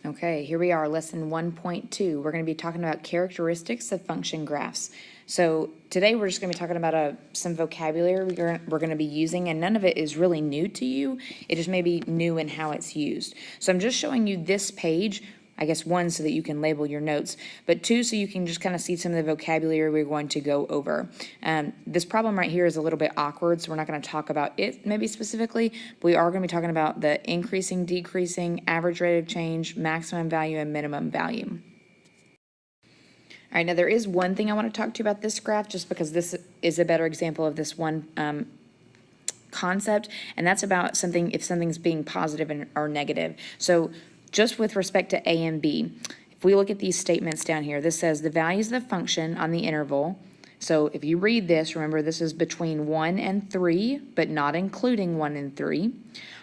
Okay, here we are, lesson 1.2. We're going to be talking about characteristics of function graphs. So today we're just going to be talking about some vocabulary we're going to be using, and none of it is really new to you. It just may be new in how it's used. So I'm just showing you this page, I guess one, so that you can label your notes, but two, so you can just kind of see some of the vocabulary we're going to go over. This problem right here is a little bit awkward, so we're not going to talk about it maybe specifically, but we are going to be talking about the increasing, decreasing, average rate of change, maximum value, and minimum value. All right, now there is one thing I want to talk to you about this graph, just because this is a better example of this one concept, and that's about something, if something's being positive or negative. So just with respect to A and B, if we look at these statements down here, this says the values of the function on the interval. So if you read this, remember this is between 1 and 3, but not including 1 and 3,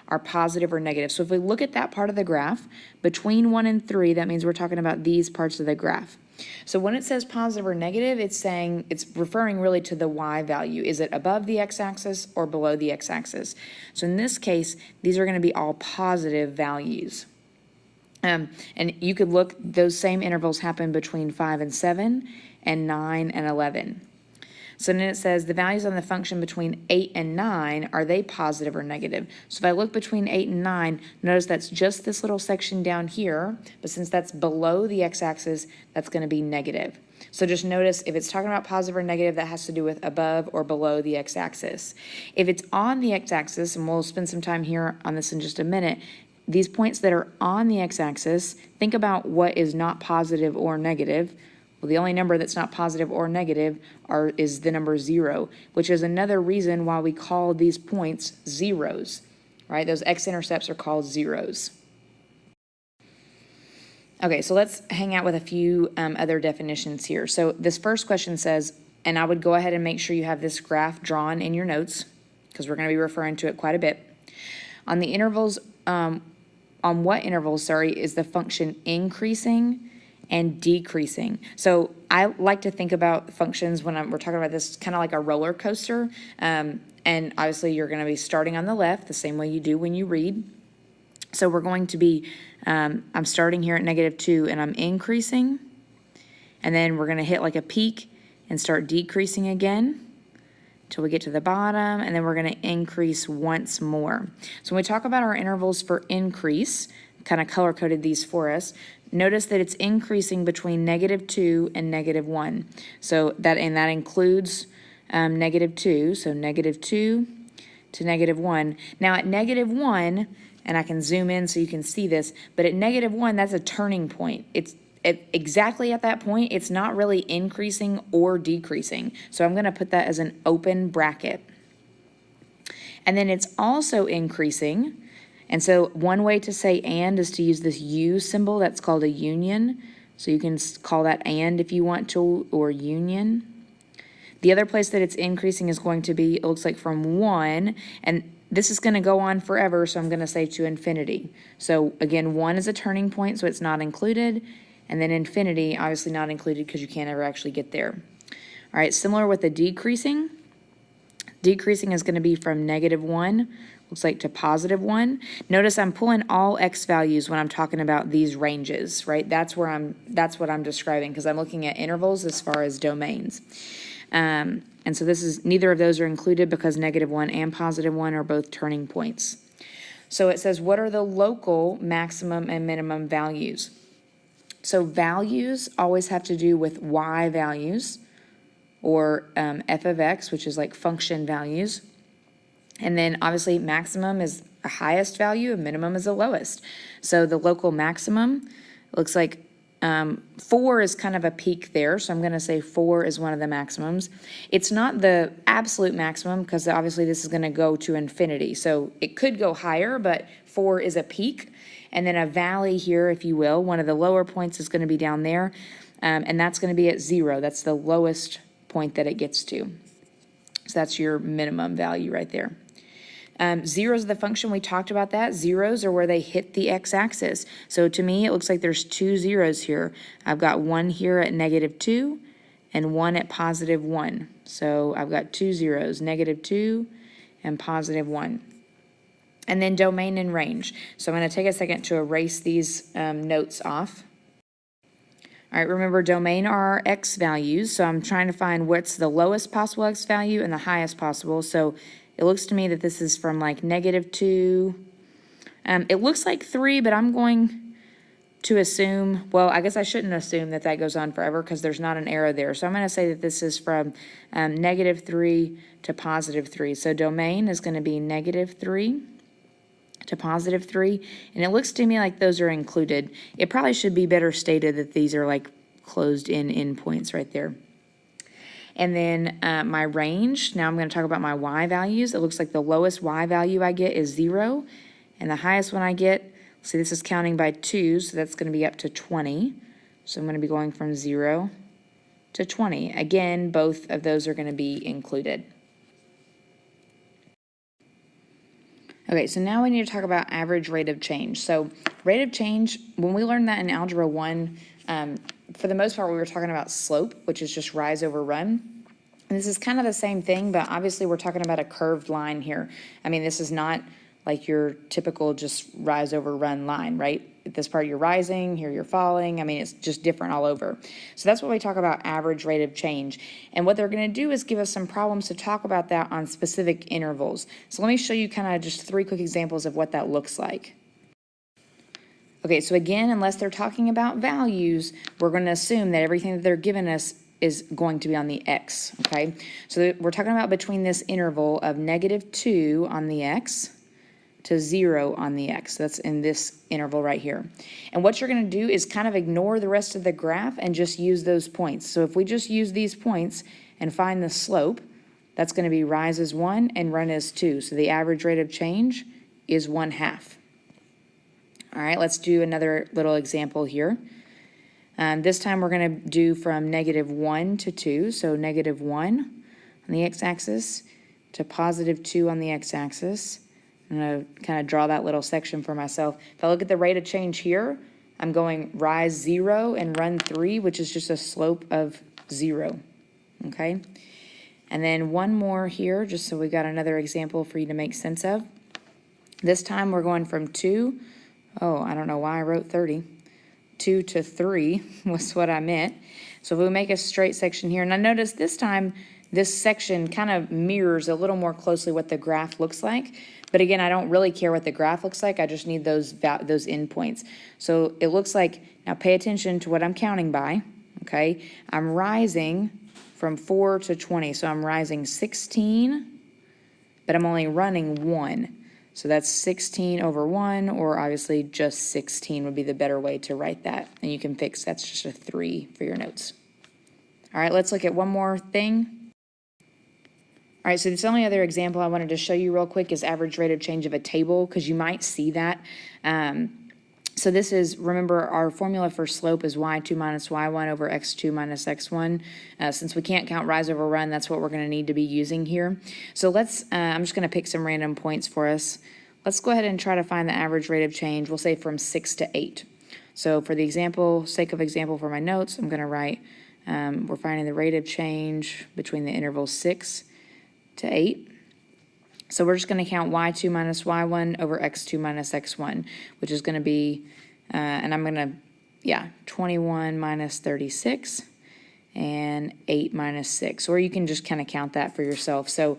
are positive or negative. So if we look at that part of the graph, between 1 and 3, that means we're talking about these parts of the graph. So when it says positive or negative, it's saying, it's referring really to the y value. Is it above the x-axis or below the x-axis? So in this case, these are going to be all positive values. And you could look, those same intervals happen between 5 and 7 and 9 and 11. So then it says the values on the function between 8 and 9, are they positive or negative? So if I look between 8 and 9, notice that's just this little section down here, but since that's below the x-axis, that's going to be negative. So just notice if it's talking about positive or negative, that has to do with above or below the x-axis. If it's on the x-axis, and we'll spend some time here on this in just a minute, these points that are on the x-axis, think about what is not positive or negative. Well, the only number that's not positive or negative is the number 0, which is another reason why we call these points zeros, right? Those x-intercepts are called zeros. Okay, so let's hang out with a few other definitions here. So this first question says, and I would go ahead and make sure you have this graph drawn in your notes, because we're going to be referring to it quite a bit. On the intervals, on what intervals, is the function increasing and decreasing? So I like to think about functions when we're talking about this kind of like a roller coaster. And obviously you're going to be starting on the left the same way you do when you read. So we're going to be, I'm starting here at -2 and I'm increasing. And then we're going to hit like a peak and start decreasing again till we get to the bottom, and then we're going to increase once more. So when we talk about our intervals for increase, kind of color-coded these for us, notice that it's increasing between -2 and -1. So that includes -2, so -2 to -1. Now at -1, and I can zoom in so you can see this, but at -1, that's a turning point. It's exactly at that point, it's not really increasing or decreasing. So I'm going to put that as an open bracket. And then it's also increasing. And so one way to say and is to use this U symbol. That's called a union. So you can call that and if you want to, or union. The other place that it's increasing is going to be, it looks like from 1, and this is going to go on forever, so I'm going to say to infinity. So again, 1 is a turning point, so it's not included. And then infinity, obviously not included because you can't ever actually get there. All right, similar with the decreasing. Decreasing is going to be from -1, looks like, to +1. Notice I'm pulling all x values when I'm talking about these ranges, right? That's what I'm describing, because I'm looking at intervals as far as domains. And so this is, neither of those are included because -1 and +1 are both turning points. So it says, what are the local maximum and minimum values? So values always have to do with y values, or f of x, which is like function values. And then obviously maximum is a highest value and minimum is the lowest. So the local maximum looks like 4 is kind of a peak there, so I'm going to say 4 is one of the maximums. It's not the absolute maximum because obviously this is going to go to infinity, so it could go higher, but 4 is a peak. And then a valley here, if you will, one of the lower points is going to be down there, and that's going to be at 0. That's the lowest point that it gets to. So that's your minimum value right there. Zeros of the function, we talked about that. Zeros are where they hit the x-axis. So to me, it looks like there's 2 zeros here. I've got one here at -2 and one at +1. So I've got 2 zeros, -2 and +1. And then domain and range. So I'm going to take a second to erase these notes off. All right, remember domain are our x values, so I'm trying to find what's the lowest possible x value and the highest possible. So it looks to me that this is from like -2. It looks like 3, but I'm going to assume, well, I guess I shouldn't assume that that goes on forever because there's not an arrow there. So I'm going to say that this is from -3 to +3. So domain is going to be -3 to +3, and it looks to me like those are included. It probably should be better stated that these are like closed-in endpoints right there. And then my range, now I'm going to talk about my y values. It looks like the lowest y value I get is 0, and the highest one I get, see this is counting by 2, so that's going to be up to 20. So I'm going to be going from 0 to 20. Again, both of those are going to be included. Okay, so now we need to talk about average rate of change. So rate of change, when we learned that in Algebra 1, for the most part we were talking about slope, which is just rise over run. And this is kind of the same thing, but obviously we're talking about a curved line here. I mean, this is not like your typical just rise over run line, right? At this part you're rising, here you're falling. I mean, it's just different all over. So that's what we talk about average rate of change. And what they're going to do is give us some problems to talk about that on specific intervals. So let me show you kind of just 3 quick examples of what that looks like. Okay, so again, unless they're talking about values, we're going to assume that everything that they're giving us is going to be on the x, okay? So we're talking about between this interval of -2 on the x to 0 on the x. That's in this interval right here. And what you're going to do is kind of ignore the rest of the graph and just use those points. So if we just use these points and find the slope, that's going to be rise is 1 and run is 2. So the average rate of change is 1/2. All right, let's do another little example here. This time we're going to do from -1 to 2. So -1 on the x-axis to +2 on the x-axis. I'm going to kind of draw that little section for myself. If I look at the rate of change here, I'm going rise 0 and run 3, which is just a slope of 0, okay? And then one more here, just so we got another example for you to make sense of. This time we're going from 2, I don't know why I wrote 30. 2 to 3 was what I meant. So if we make a straight section here, and I notice this time this section kind of mirrors a little more closely what the graph looks like. But again, I don't really care what the graph looks like. I just need those endpoints. So it looks like, now pay attention to what I'm counting by, okay? I'm rising from 4 to 20. So I'm rising 16, but I'm only running 1. So that's 16 over 1, or obviously just 16 would be the better way to write that. And you can fix, that's just a 3 for your notes. All right, let's look at one more thing. All right, so this only other example I wanted to show you real quick is average rate of change of a table, because you might see that. So this is, remember, our formula for slope is y2 minus y1 over x2 minus x1. Since we can't count rise over run, that's what we're going to need to be using here. So let's, I'm just going to pick some random points for us. Let's go ahead and try to find the average rate of change. We'll say from 6 to 8. So for the example, sake of example for my notes, I'm going to write, we're finding the rate of change between the intervals 6 to 8. So we're just going to count y2 minus y1 over x2 minus x1, which is going to be, and I'm going to, 21 minus 36 and 8 minus 6. Or you can just kind of count that for yourself. So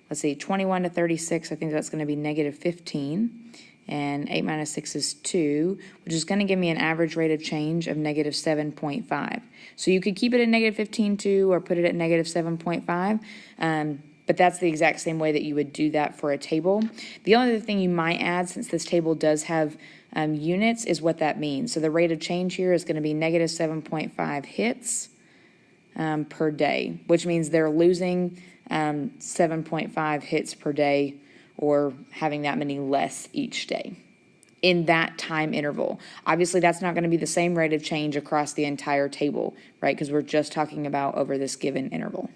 let's see, 21 to 36, I think that's going to be negative 15. And 8 minus 6 is 2, which is going to give me an average rate of change of negative 7.5. So you could keep it at negative 15 too, or put it at negative 7.5. But that's the exact same way that you would do that for a table. The only other thing you might add, since this table does have units, is what that means. So the rate of change here is going to be negative 7.5 hits per day, which means they're losing 7.5 hits per day, or having that many less each day in that time interval. Obviously, that's not going to be the same rate of change across the entire table, right? Because we're just talking about over this given interval.